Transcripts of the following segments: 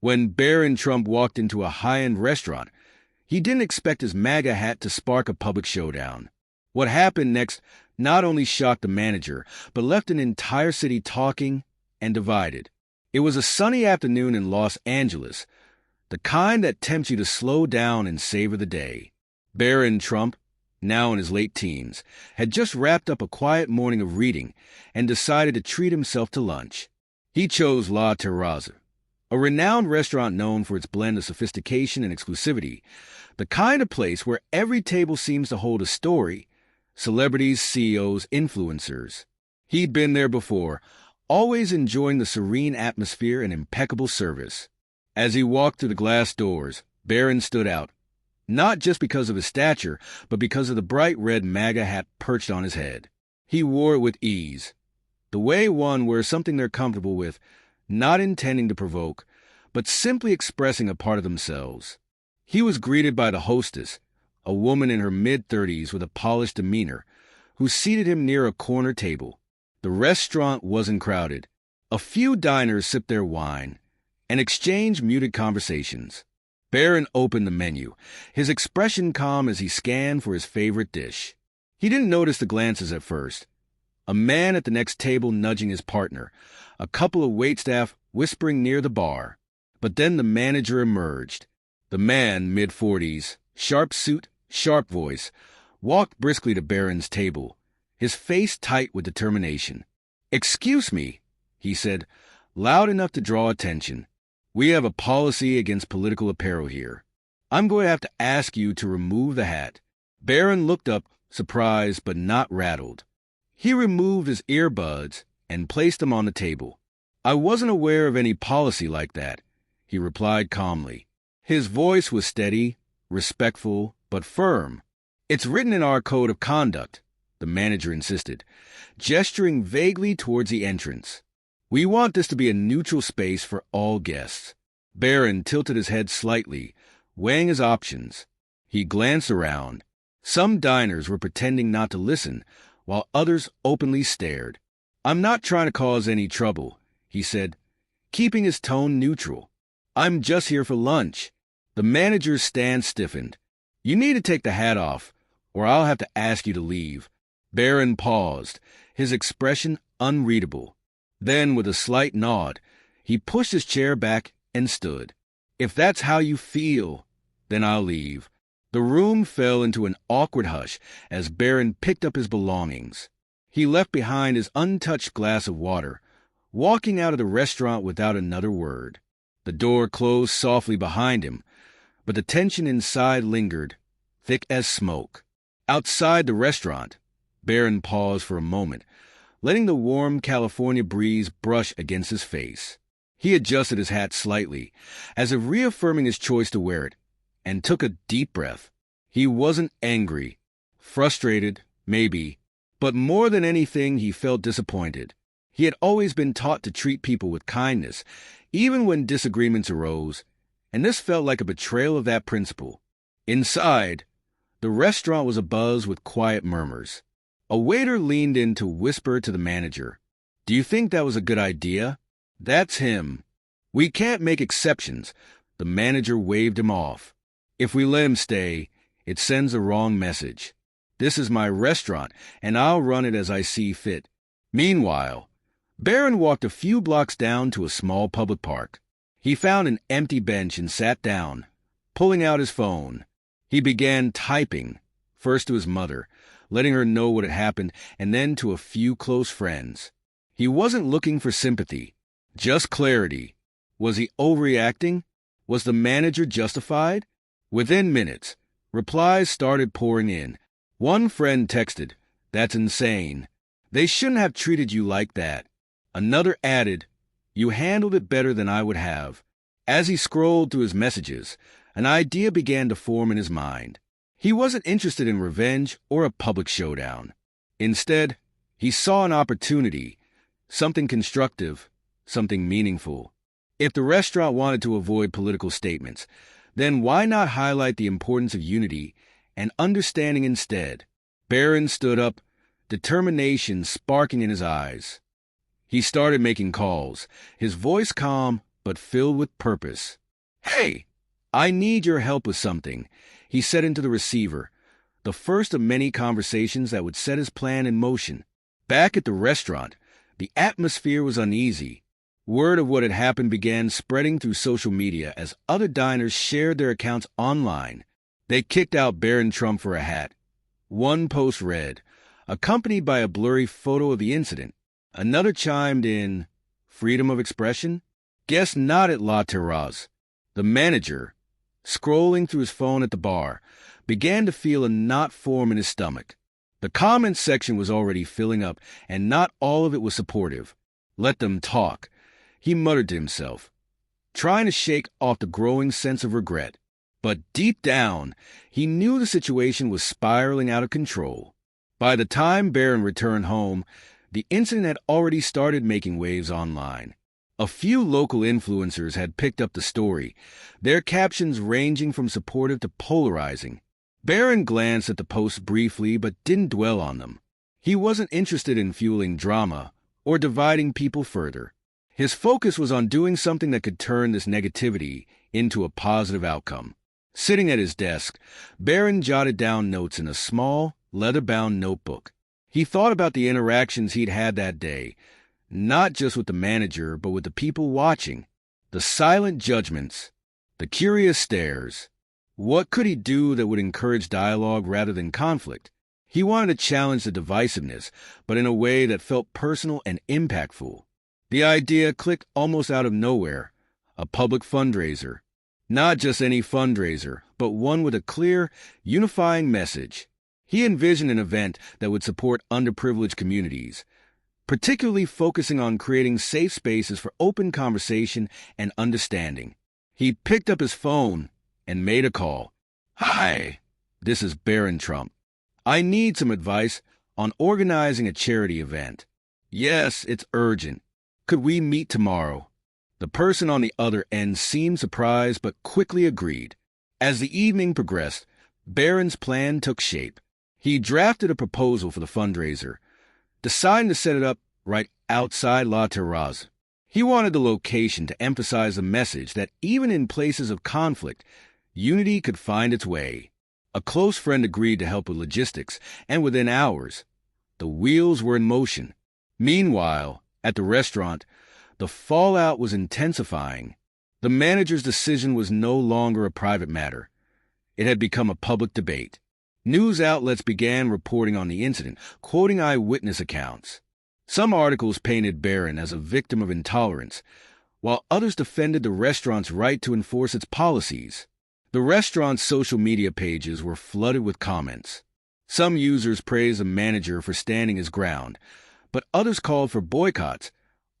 When Barron Trump walked into a high-end restaurant, he didn't expect his MAGA hat to spark a public showdown. What happened next not only shocked the manager, but left an entire city talking and divided. It was a sunny afternoon in Los Angeles, the kind that tempts you to slow down and savor the day. Barron Trump, now in his late teens, had just wrapped up a quiet morning of reading and decided to treat himself to lunch. He chose La Terraza, a renowned restaurant known for its blend of sophistication and exclusivity, the kind of place where every table seems to hold a story. Celebrities, CEOs, influencers. He'd been there before, always enjoying the serene atmosphere and impeccable service. As he walked through the glass doors, Barron stood out, not just because of his stature, but because of the bright red MAGA hat perched on his head. He wore it with ease, the way one wears something they're comfortable with, not intending to provoke, but simply expressing a part of themselves. He was greeted by the hostess, a woman in her mid-30s with a polished demeanor, who seated him near a corner table. The restaurant wasn't crowded. A few diners sipped their wine and exchanged muted conversations. Barron opened the menu, his expression calm as he scanned for his favorite dish. He didn't notice the glances at first. A man at the next table nudging his partner, a couple of waitstaff whispering near the bar. But then the manager emerged. The man, mid-40s, sharp suit, sharp voice, walked briskly to Barron's table, his face tight with determination. "Excuse me," he said, loud enough to draw attention. "We have a policy against political apparel here. I'm going to have to ask you to remove the hat." Barron looked up, surprised but not rattled. He removed his earbuds and placed them on the table. "I wasn't aware of any policy like that," he replied calmly. His voice was steady, respectful, but firm. "It's written in our code of conduct," the manager insisted, gesturing vaguely towards the entrance. "We want this to be a neutral space for all guests." Barron tilted his head slightly, weighing his options. He glanced around. Some diners were pretending not to listen, while others openly stared. "I'm not trying to cause any trouble," he said, keeping his tone neutral. "I'm just here for lunch." The manager's stand stiffened. "You need to take the hat off, or I'll have to ask you to leave." Barron paused, his expression unreadable. Then, with a slight nod, he pushed his chair back and stood. "If that's how you feel, then I'll leave." The room fell into an awkward hush as Barron picked up his belongings. He left behind his untouched glass of water, walking out of the restaurant without another word. The door closed softly behind him, but the tension inside lingered, thick as smoke. Outside the restaurant, Barron paused for a moment, letting the warm California breeze brush against his face. He adjusted his hat slightly, as if reaffirming his choice to wear it, and took a deep breath. He wasn't angry, frustrated, maybe, but more than anything he felt disappointed. He had always been taught to treat people with kindness, even when disagreements arose, and this felt like a betrayal of that principle. Inside, the restaurant was abuzz with quiet murmurs. A waiter leaned in to whisper to the manager, "Do you think that was a good idea?" "That's him." "We can't make exceptions." The manager waved him off. "If we let him stay, it sends the wrong message. This is my restaurant, and I'll run it as I see fit." Meanwhile, Barron walked a few blocks down to a small public park. He found an empty bench and sat down, pulling out his phone. He began typing, first to his mother, letting her know what had happened, and then to a few close friends. He wasn't looking for sympathy, just clarity. Was he overreacting? Was the manager justified? Within minutes, replies started pouring in. One friend texted, "That's insane. They shouldn't have treated you like that." Another added, "You handled it better than I would have." As he scrolled through his messages, an idea began to form in his mind. He wasn't interested in revenge or a public showdown. Instead, he saw an opportunity, something constructive, something meaningful. If the restaurant wanted to avoid political statements, then why not highlight the importance of unity and understanding instead? Barron stood up, determination sparking in his eyes. He started making calls, his voice calm but filled with purpose. "Hey, I need your help with something," he said into the receiver, the first of many conversations that would set his plan in motion. Back at the restaurant, the atmosphere was uneasy. Word of what had happened began spreading through social media as other diners shared their accounts online. They kicked out Barron Trump for a hat. One post read, accompanied by a blurry photo of the incident. Another chimed in, "Freedom of expression?" Guess not at La Terrace. The manager, scrolling through his phone at the bar, began to feel a knot form in his stomach. The comments section was already filling up, and not all of it was supportive. Let them talk, he muttered to himself, trying to shake off the growing sense of regret. But deep down, he knew the situation was spiraling out of control. By the time Barron returned home, the incident had already started making waves online. A few local influencers had picked up the story, their captions ranging from supportive to polarizing. Barron glanced at the posts briefly but didn't dwell on them. He wasn't interested in fueling drama or dividing people further. His focus was on doing something that could turn this negativity into a positive outcome. Sitting at his desk, Barron jotted down notes in a small, leather-bound notebook. He thought about the interactions he'd had that day, not just with the manager, but with the people watching. The silent judgments, the curious stares. What could he do that would encourage dialogue rather than conflict? He wanted to challenge the divisiveness, but in a way that felt personal and impactful. The idea clicked almost out of nowhere. A public fundraiser. Not just any fundraiser, but one with a clear, unifying message. He envisioned an event that would support underprivileged communities, particularly focusing on creating safe spaces for open conversation and understanding. He picked up his phone and made a call. "Hi, this is Barron Trump. I need some advice on organizing a charity event." "Yes, it's urgent. Could we meet tomorrow?" The person on the other end seemed surprised but quickly agreed. As the evening progressed, Barron's plan took shape. He drafted a proposal for the fundraiser, deciding to set it up right outside La Terrace. He wanted the location to emphasize the message that even in places of conflict, unity could find its way. A close friend agreed to help with logistics, and within hours, the wheels were in motion. Meanwhile, at the restaurant, the fallout was intensifying. The manager's decision was no longer a private matter. It had become a public debate. News outlets began reporting on the incident, quoting eyewitness accounts. Some articles painted Barron as a victim of intolerance, while others defended the restaurant's right to enforce its policies. The restaurant's social media pages were flooded with comments. Some users praised the manager for standing his ground, but others called for boycotts,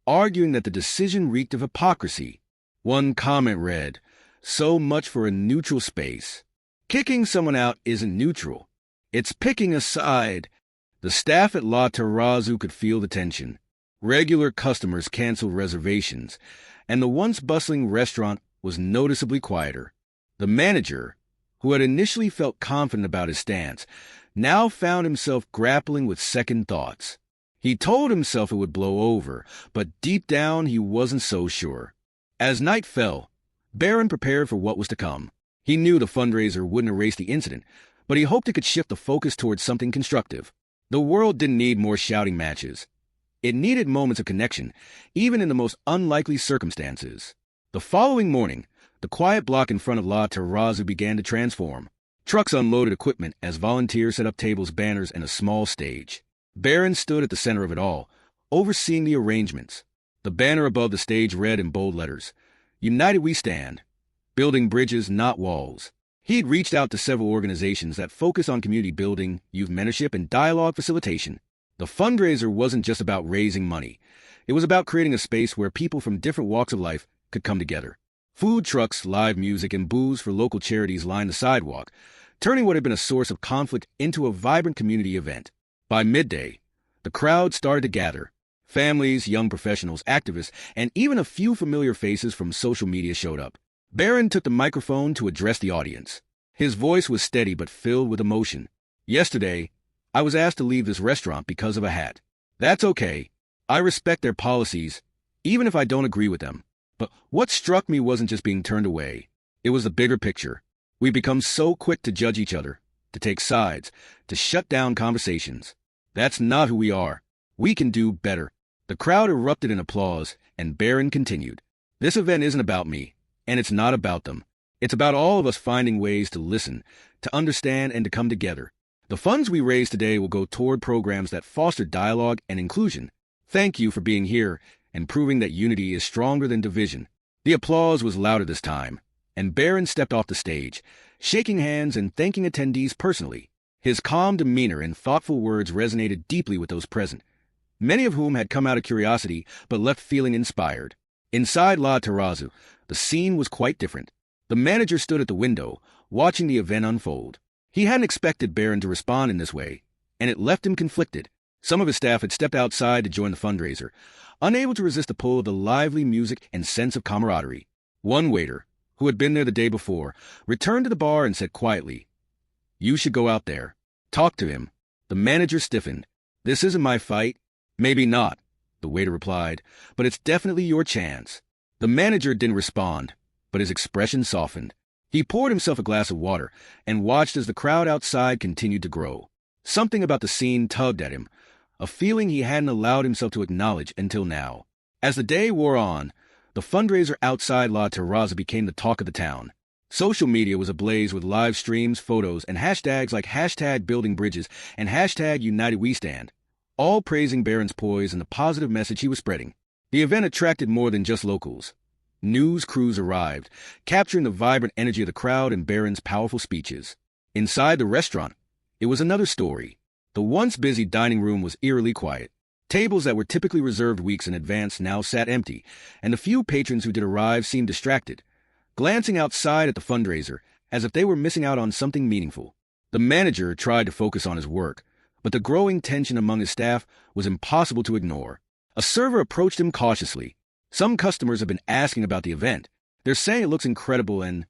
arguing that the decision reeked of hypocrisy. One comment read, "So much for a neutral space. Kicking someone out isn't neutral. It's picking a side." The staff at La Terrace could feel the tension. Regular customers canceled reservations, and the once bustling restaurant was noticeably quieter. The manager, who had initially felt confident about his stance, now found himself grappling with second thoughts. He told himself it would blow over, but deep down he wasn't so sure. As night fell, Barron prepared for what was to come. He knew the fundraiser wouldn't erase the incident, but he hoped it could shift the focus towards something constructive. The world didn't need more shouting matches. It needed moments of connection, even in the most unlikely circumstances. The following morning, the quiet block in front of La Terrace began to transform. Trucks unloaded equipment as volunteers set up tables, banners, and a small stage. Barron stood at the center of it all, overseeing the arrangements. The banner above the stage read in bold letters, "United we stand, building bridges, not walls." He'd reached out to several organizations that focus on community building, youth mentorship, and dialogue facilitation. The fundraiser wasn't just about raising money. It was about creating a space where people from different walks of life could come together. Food trucks, live music, and booze for local charities lined the sidewalk, turning what had been a source of conflict into a vibrant community event. By midday, the crowd started to gather. Families, young professionals, activists, and even a few familiar faces from social media showed up. Barron took the microphone to address the audience. His voice was steady but filled with emotion. "Yesterday, I was asked to leave this restaurant because of a hat. That's okay. I respect their policies, even if I don't agree with them. But what struck me wasn't just being turned away. It was the bigger picture. We become so quick to judge each other, to take sides, to shut down conversations. That's not who we are. We can do better. The crowd erupted in applause, and Barron continued. This event isn't about me, and it's not about them. It's about all of us finding ways to listen, to understand, and to come together. The funds we raise today will go toward programs that foster dialogue and inclusion. Thank you for being here and proving that unity is stronger than division. The applause was louder this time, and Barron stepped off the stage, shaking hands and thanking attendees personally. His calm demeanor and thoughtful words resonated deeply with those present, many of whom had come out of curiosity but left feeling inspired. Inside La Terrazzo, the scene was quite different. The manager stood at the window, watching the event unfold. He hadn't expected Barron to respond in this way, and it left him conflicted. Some of his staff had stepped outside to join the fundraiser, unable to resist the pull of the lively music and sense of camaraderie. One waiter, who had been there the day before, returned to the bar and said quietly, "You should go out there. Talk to him." The manager stiffened. "This isn't my fight." "Maybe not," the waiter replied, "but it's definitely your chance." The manager didn't respond, but his expression softened. He poured himself a glass of water and watched as the crowd outside continued to grow. Something about the scene tugged at him, a feeling he hadn't allowed himself to acknowledge until now. As the day wore on, the fundraiser outside La Terrazza became the talk of the town. Social media was ablaze with live streams, photos, and hashtags like #BuildingBridges and #UnitedWeStand, all praising Barron's poise and the positive message he was spreading. The event attracted more than just locals. News crews arrived, capturing the vibrant energy of the crowd and Barron's powerful speeches. Inside the restaurant, it was another story. The once busy dining room was eerily quiet. Tables that were typically reserved weeks in advance now sat empty, and the few patrons who did arrive seemed distracted, glancing outside at the fundraiser as if they were missing out on something meaningful. The manager tried to focus on his work, but the growing tension among his staff was impossible to ignore. A server approached him cautiously. "Some customers have been asking about the event. They're saying it looks incredible and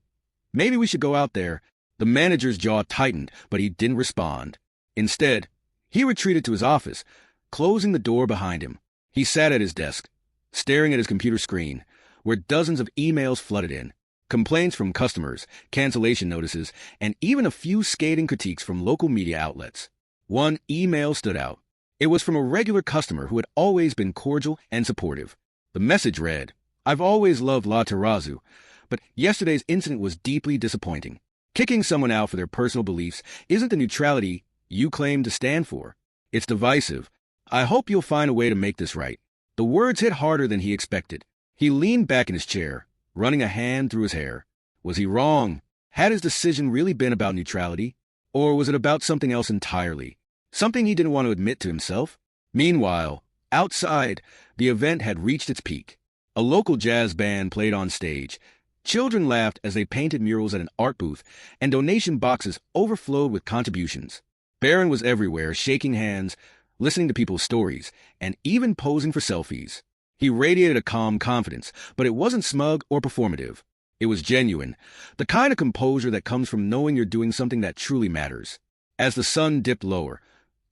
maybe we should go out there." The manager's jaw tightened, but he didn't respond. Instead, he retreated to his office, closing the door behind him. He sat at his desk, staring at his computer screen, where dozens of emails flooded in. Complaints from customers, cancellation notices, and even a few scathing critiques from local media outlets. One email stood out. It was from a regular customer who had always been cordial and supportive. The message read, "I've always loved La Terrazzo, but yesterday's incident was deeply disappointing. Kicking someone out for their personal beliefs isn't the neutrality you claim to stand for. It's divisive. I hope you'll find a way to make this right." The words hit harder than he expected. He leaned back in his chair, running a hand through his hair. Was he wrong? Had his decision really been about neutrality? Or was it about something else entirely? Something he didn't want to admit to himself? Meanwhile, outside, the event had reached its peak. A local jazz band played on stage. Children laughed as they painted murals at an art booth, and donation boxes overflowed with contributions. Barron was everywhere, shaking hands, listening to people's stories, and even posing for selfies. He radiated a calm confidence, but it wasn't smug or performative. It was genuine, the kind of composure that comes from knowing you're doing something that truly matters. As the sun dipped lower,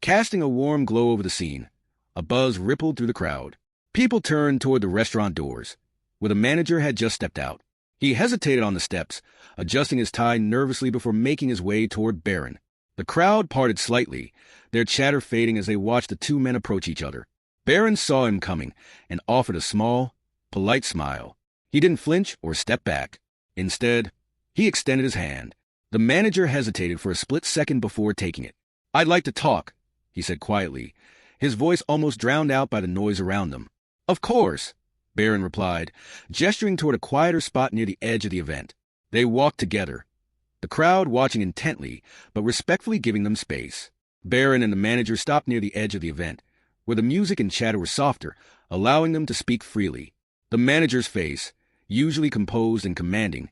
casting a warm glow over the scene, a buzz rippled through the crowd. People turned toward the restaurant doors, where the manager had just stepped out. He hesitated on the steps, adjusting his tie nervously before making his way toward Barron. The crowd parted slightly, their chatter fading as they watched the two men approach each other. Barron saw him coming and offered a small, polite smile. He didn't flinch or step back. Instead, he extended his hand. The manager hesitated for a split second before taking it. "I'd like to talk," he said quietly, his voice almost drowned out by the noise around them. "Of course," Barron replied, gesturing toward a quieter spot near the edge of the event. They walked together, the crowd watching intently, but respectfully giving them space. Barron and the manager stopped near the edge of the event, where the music and chatter were softer, allowing them to speak freely. The manager's face, usually composed and commanding,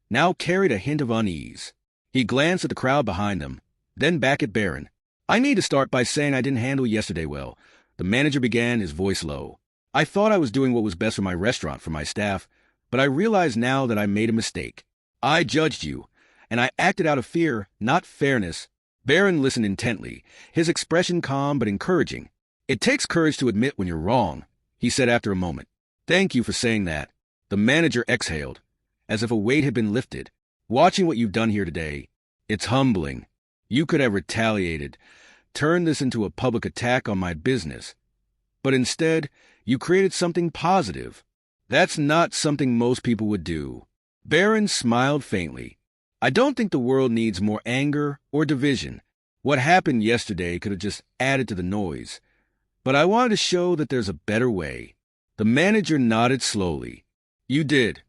now carried a hint of unease. He glanced at the crowd behind them, then back at Barron. "I need to start by saying I didn't handle yesterday well," the manager began, his voice low. "I thought I was doing what was best for my restaurant, for my staff, but I realize now that I made a mistake. I judged you, and I acted out of fear, not fairness." Barron listened intently, his expression calm but encouraging. "It takes courage to admit when you're wrong," he said after a moment. "Thank you for saying that." The manager exhaled, as if a weight had been lifted. Watching what you've done here today, it's humbling. You could have retaliated, turned this into a public attack on my business. But instead, you created something positive. That's not something most people would do. Barron smiled faintly. I don't think the world needs more anger or division. What happened yesterday could have just added to the noise. But I wanted to show that there's a better way. The manager nodded slowly. You did,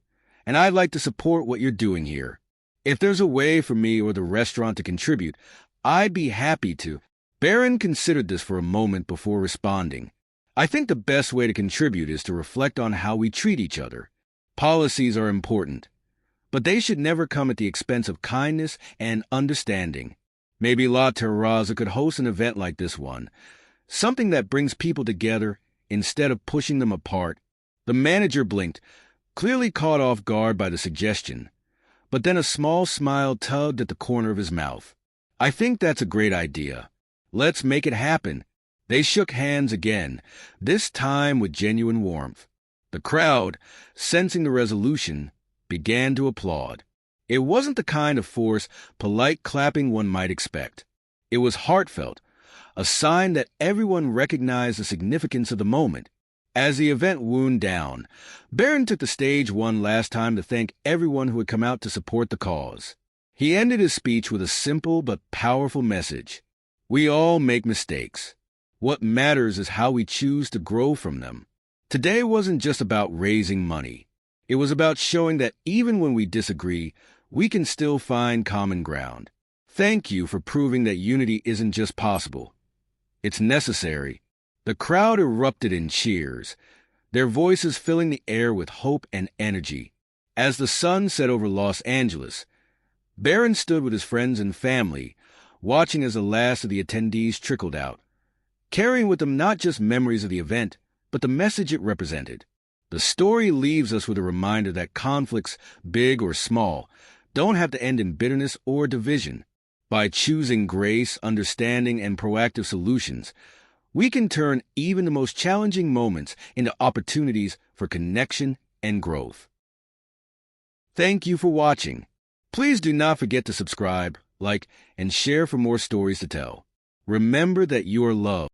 and I'd like to support what you're doing here. If there's a way for me or the restaurant to contribute, I'd be happy to. Barron considered this for a moment before responding. I think the best way to contribute is to reflect on how we treat each other. Policies are important, but they should never come at the expense of kindness and understanding. Maybe La Terraza could host an event like this one, something that brings people together instead of pushing them apart. The manager blinked, clearly caught off guard by the suggestion, but then a small smile tugged at the corner of his mouth. I think that's a great idea. Let's make it happen. They shook hands again, this time with genuine warmth. The crowd, sensing the resolution, began to applaud. It wasn't the kind of forced, polite clapping one might expect. It was heartfelt, a sign that everyone recognized the significance of the moment. As the event wound down, Barron took the stage one last time to thank everyone who had come out to support the cause. He ended his speech with a simple but powerful message. We all make mistakes. What matters is how we choose to grow from them. Today wasn't just about raising money. It was about showing that even when we disagree, we can still find common ground. Thank you for proving that unity isn't just possible. It's necessary. The crowd erupted in cheers, their voices filling the air with hope and energy. As the sun set over Los Angeles, Barron stood with his friends and family, watching as the last of the attendees trickled out, carrying with them not just memories of the event, but the message it represented. The story leaves us with a reminder that conflicts, big or small, don't have to end in bitterness or division. By choosing grace, understanding, and proactive solutions, we can turn even the most challenging moments into opportunities for connection and growth. Thank you for watching. Please do not forget to subscribe, like, and share for more stories to tell. Remember that you are loved.